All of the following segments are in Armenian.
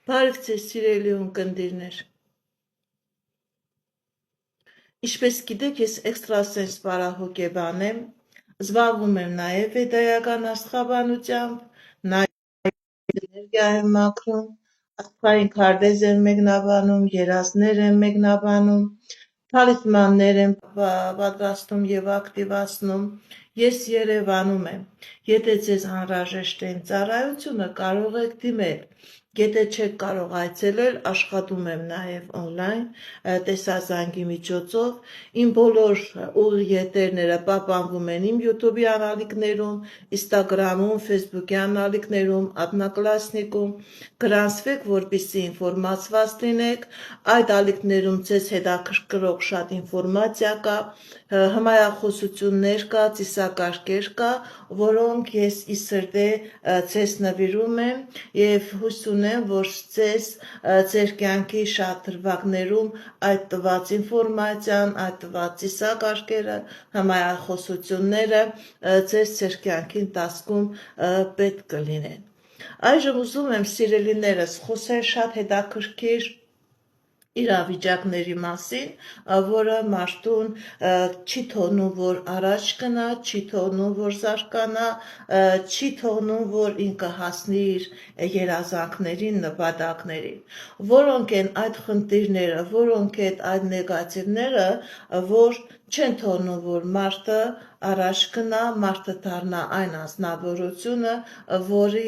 Բարև ձեզ սիրելի ունկնդիրներ։ Ինչպես գիտեք, ես էքստրասենս պարահոգեբան եմ, զբաղվում եմ նաև վեդայական աստղաբանությամբ, նաև էներգիա եմ մաքրում, աստղային քարտեզ եմ մեկնաբանում, երազներ եմ մեկնաբանում, թալիսմաններ եմ պատրաստում եւ ակտիվացնում։ Ես Երևանում եմ։ Եթե ձեզ անհրաժեշտ է իմ ծառայությունը, կարող եք դիմել։ Եթե չեք կարող այցելել, աշխատում եմ նաև on-line տեսազանգի միջոցով։ Իմ բոլոր ուղիղետերները պահպանվում են իմ YouTube-ի անալիքներում, Instagram-ում, Facebook-ի անալիքներում, Одноклассникում։ Գրանցվեք, որպեսզի ինֆորմացված լինեք։ Այդ ալիքներում ձեզ հետաքրքրող շատ ինֆորմացիա կա, հմայախոսություններ կա, ծիսակարգեր կա, որոնք ես ի սրտե ձեզ նվիրում եմ եւ հույս ունեմ, որ ձեզ ձեր կյանքի շատ դրվագներում այդ տված ինֆորմացիան, այդ տված ծիսակարգերը, հմայախոսությունները ձեզ ձեր կյանքի ընթացքում պետք կլինեն։ Այժմ ուզում եմ սիրելիներս խոսել շատ հետաքրքիր իրավիճակների մասին, որը մարդուն չի թողնում, որ առաջ գնա, չի թողնում, որ զարգանա, չի թողնում, որ ինքը հասնի իր երազանքներին, նպատակներին։ Որոնք են այդ խնդիրները, որոնք են այդ նեգատիվները, որ չեն թողնում, որ մարդը առաջ գնա, մարդը դառնա այն անձնավորությունը, որի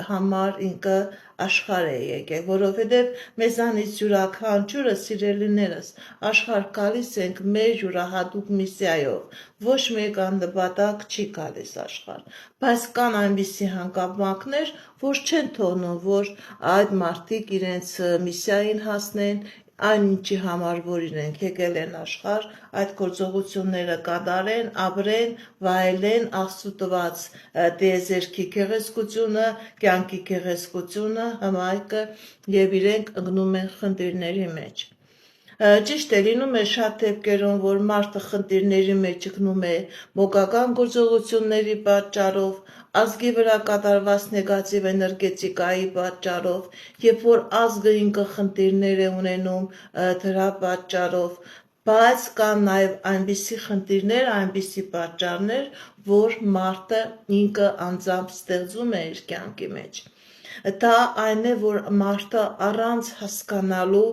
համար ինքը աշխարհ է եկել, որովհետև մեզանից յուրաքանչյուրը սիրելիներս աշխարհ գալիս ենք մեր յուրահատուկ միսիայով, ոչ մեկ աննպատակ չի գալիս աշխարհ, բայց կան այնպիսի հանգամանքներ, որ չեն թողնում, որ այդ մարդիկ իրենց միսիային հասնեն, այն ինչի համար, որ իրենք եկել են աշխարհ, այդ գործողությունները կատարեն, ապրեն, վայելեն Աստծո տված տիեզերքի գեղեցկությունը, կյանքի գեղեցկությունը, հմայքը եւ իրենք ընկնում են խնդիրների մեջ։ Ճիշտ է, լինում է շատ դեպքերում, որ մարդը խնդիրների մեջ ընկնում է մոգական գործողությունների պատճառով, ազգի վրա կատարված նեգատիվ էներգետիկայի պատճառով, երբ որ ազգը ինքը խնդիրներ է ունենում դրա պատճառով, բայց կան նաև այնպիսի խնդիրներ, այնպիսի պատճառներ, որ մարդը ինքը անձամբ ստեղծում է իր կյանքի մեջ։ Դա այն է, որ մարդը առանց հասկանալու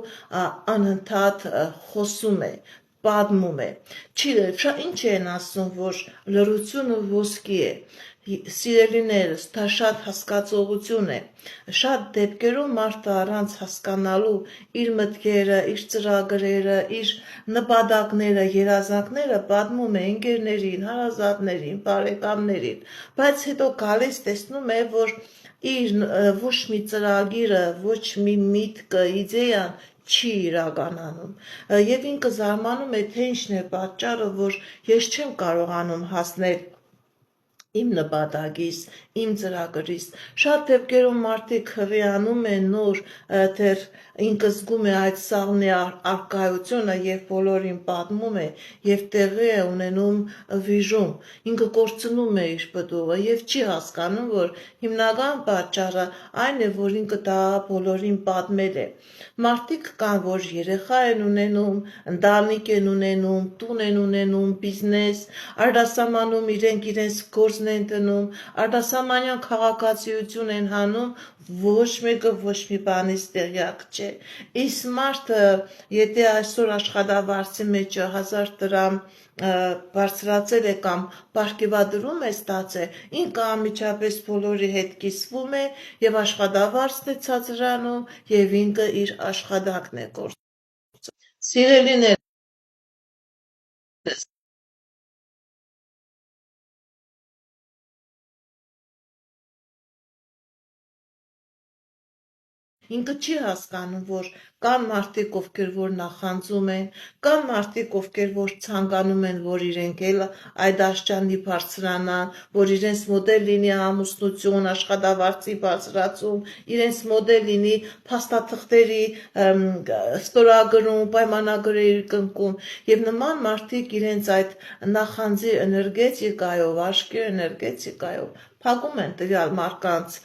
անընդհատ խոսում է, պատմում է։ Ինչ են ասում, որ լռությունը ոսկի է։ Սիրելիներս, դա շատ հասկացողություն է։ Շատ դեպքերում մարդը առանց հասկանալու իր մտքերը, իր ծրագրերը, իր նպատակները, երազանքները պատմում է ընկերներին, հարազատներին, բարեկամներին, բայց հետո գալիս տեսնում է, որ իր ոչ մի ծրագիրը, ոչ մի միտքը, իդեան չի իրականանում։ Եվ ինքը զարմանում է, թե ինչն է պատճառը, որ ես չեմ կարողանում հասնել իմ նպատակից, իմ ծրագրից։ Շատ դեպքերում մարդիկ հղիանում են նոր, դեռ ինքը զգում է այդ սաղմի արկայությունը եւ բոլորին պատմում է եւ տեղի է ունենում վիժում։ Ինքը կորցնում է իր պտուղը եւ չի հասկանում, որ հիմնական պատճառը այն է, որ ինքը դա բոլորին պատմել է։ Մարդիկ կան, որ երեխա են ունենում, ընտանիք են ունենում, տուն են ունենում, բիզնես, արտասահմանում իրենք իրենց գործն են դնում, արտասահմանյան քաղաքացիություն են հանում, ոչ մեկը ոչ մի բանից տեղյակ չէ։ Իսկ մարդը, եթե այսօր աշխատավարձի մեջ 1000 դրամ բարձրացել է կամ պարգևատրում է ստացել, ինքը անմիջապես բոլորի հետ կիսվում է եւ աշխատավարձն է ցածրանում եւ ինքը իր աշխատանքն է գործում։ Սիրելիներ, ինքը չի հասկանում, որ կան մարդիկ, ովքեր որ նախանձում են, կան մարդիկ, ովքեր որ ցանկանում են, որ իրենք էլ այդ աշճանի բարձրանան, որ իրենց մոդել լինի ամուսնություն, աշխատավարձի բարձրացում, իրենց մոդել լինի փաստաթղթերի ստորագրում, պայմանագրերի կնքում, եւ նման մարդիկ իրենց այդ նախանձի էներգետիկայով, աշկի էներգետիկայով փակում են տվյալ մարդկանց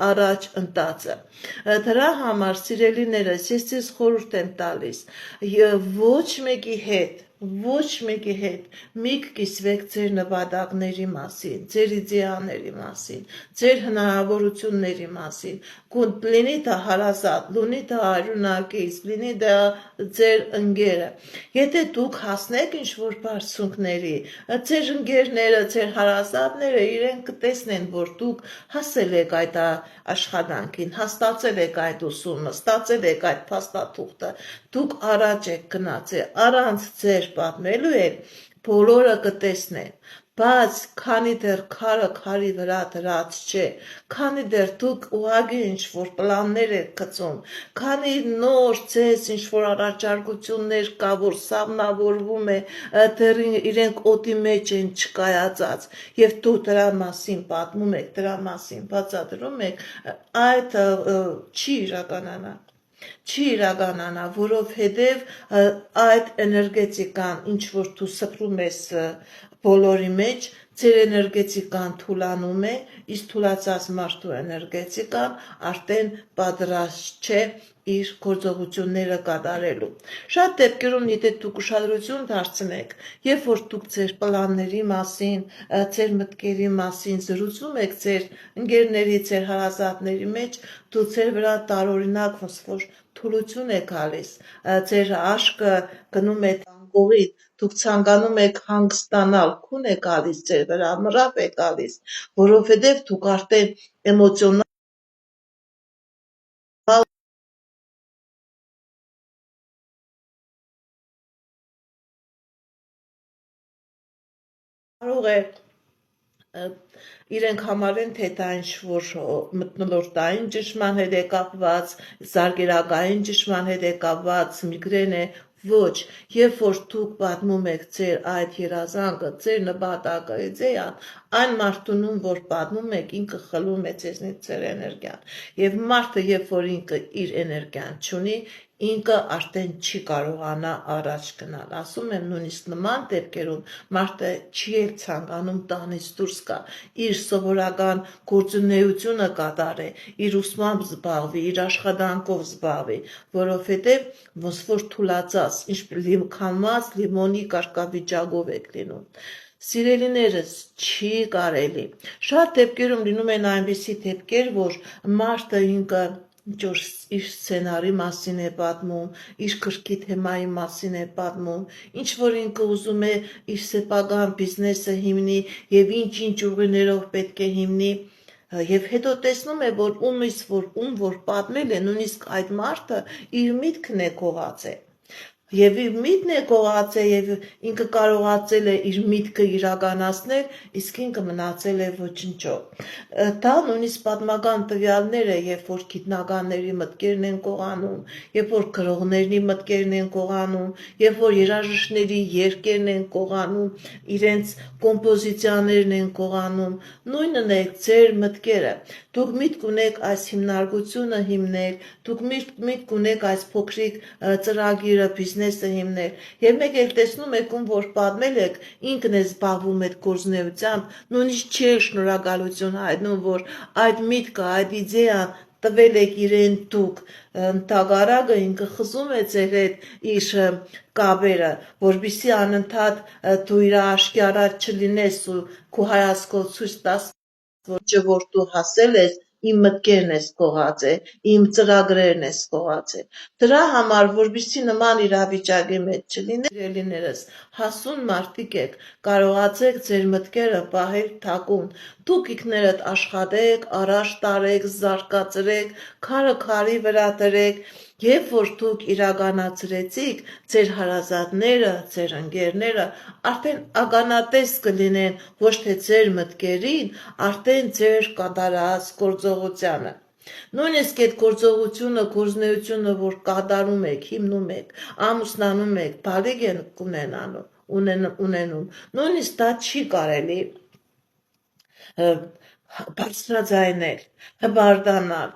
առաջ ընտածը։ Դրա համար, սիրելիներս, ես ձեզ խորհուրդ եմ տալիս, ոչ մեկի հետ մի կիսվեք ձեր նպատակների մասին, ձեր իդեալների մասին, ձեր հնարավորությունների մասին, լինի դա հարազատ, լինի դա արյունակից, լինի դա ձեր ընկերը։ Եթե դուք հասնեք ինչ-որ բարձունքների, ձեր ընկերները, ձեր հարազատները իրենք կտեսնեն, որ դուք հասել եք այդ աշխատանքին, հաստատել եք այդ ուսումը, ստացել եք այդ փաստաթուղթը, դուք առաջ եք գնացել, առանց ձեր պատմելու եք, բոլորը կտեսնեն, բայց քանի դեռ քարը քարի վրա դրած չէ, քանի դեռ դուք ուղղակի ինչ-որ պլաններ եք գծում, քանի նոր ձեզ ինչ-որ առաջարկություններ կա, որ սաղմնավորվում է, դեռ իրենք օդի մեջ են չկայացած, եւ դու դրա մասին պատմում եք, դրա մասին բացատրում եք, այդ չի իրականանա, որովհետև այդ էներգետիկան, ինչ որ դու սփռում ես բոլորի մեջ, ձեր էներգետիկան թուլանում է, իսկ թուլացած մարդու էներգետիկան արդեն պատրաստ չէ իր գործողությունները կատարելու։ Շատ դեպքերում, եթե դուք ուշադրություն դարձնեք, երբ որ դուք ձեր պլանների մասին, ձեր մտքերի մասին զրուցում եք ձեր ընկերների, ձեր հարազատների մեջ, դու ձեր վրա տարօրինակ ոնց-որ թուլություն է գալիս, ձեր աշկը գնում է տանկողի, դուք ցանկանում եք հանգստանալ, քուն է գալիս ձեր վրա, մռապ է գալիս, որովհետև դուք արդեն էմոցիոնալ կարող է իրենք համարեն, թե դա ինչ-որ մթնոլորտային ճնշման հետ է կապված, զարկերակային ճնշման հետ է կապված, միգրեն է, ոչ, երբ որ դուք պատմում եք ձեր այդ երազանքը, ձեր նպատակը, իդեան, այն մարդունում, որ պատմում եք, ինքը խլում է ձեզնից ձեր էներգիան, եւ մարդը, երբ որ ինքը իր էներգիան չունի, ինքը արդեն չի կարողանա առաջ գնալ, ասում եմ նույնիսկ նման դեպքերում մարդը չի էլ ցանկանում տանից դուրս գա, իր սովորական գործունեությունը կատարի, իր ուսմամբ զբաղվի, իր աշխատանքով զբաղվի, որովհետև ոնց որ թուլացած, քամած լիմոնի կարգավիճակով եք լինում։ Սիրելիներս, չի կարելի։ Շատ դեպքերում լինում են այնպիսի դեպքեր, որ մարդը ինքը ինչ-որ իր սցենարի մասին է պատմում, իր գրքի թեմայի մասին է պատմում, ինչ-որ ինքը ուզում է իր սեփական բիզնեսը հիմնի եւ ինչ-ինչ ուղիներով պետք է հիմնի, եւ հետո տեսնում է, որ ում որ պատմել է, նույնիսկ այդ մարդը իր միտքն է կողացել։ Եվ իր միտքն է կողացել եւ ինքը կարողացել է իր միտքը իրականացնել, իսկ ինքը մնացել է ոչնչով։ Դա նույնիսկ պատմական տվյալներ է, երբ որ գիտնականների մտքերն են կողանում, երբ որ գրողների մտքերն են կողանում, երբ որ երաժիշտների երգերն են կողանում, իրենց կոմպոզիցիաներն են կողանում, նույնն է ձեր մտքերը։ Դուք միտք ունեք այս հիմնարկությունը հիմնել, դուք միտք ունեք այս փոքրիկ ծրագիրը, բիզնեսը հիմնել, եւ մեկ էլ տեսնում եք ում որ պատմել եք, ինքն է զբաղվում այդ գործունեությամբ, նույնիսկ չի շնորհակալություն հայտնում, որ այդ միտքը, այդ իդեան տվել եք իրեն դուք, տագարակը ինքը խզում է ձեր հետ իր կապերը, որպեսզի անընդհատ դու իր աշկի առաջ չլինես ու քո հայացքով ցույց տաս, որ դու հասել ես, իմ մտքերն ես կողացել, իմ ծրագրերն ես կողացել։ Դրա համար, որպեսզի նման իրավիճակի մեջ չլինեք, սիրելիներս, հասուն մարդիկ եք, կարողացեք ձեր մտքերը պահել թակուն։ Դուք ինքներդ աշխատեք, առաջ տարեք, զարգացրեք, քարը քարի վրա դրեք, երբ որ դուք իրականացրեցիք, ձեր հարազատները, ձեր ընկերները արդեն ականատես կլինեն ոչ թե ձեր մտքերին, արդեն ձեր կատարած գործողությանը։ Նույնիսկ այդ գործողությունը, գործնեությունը, որ կատարում եք, հիմնում եք, ամուսնանում եք, բալիկ են ունենում, նույնիսկ դա չի կարելի բարձրաձայնել, հբարդանալ,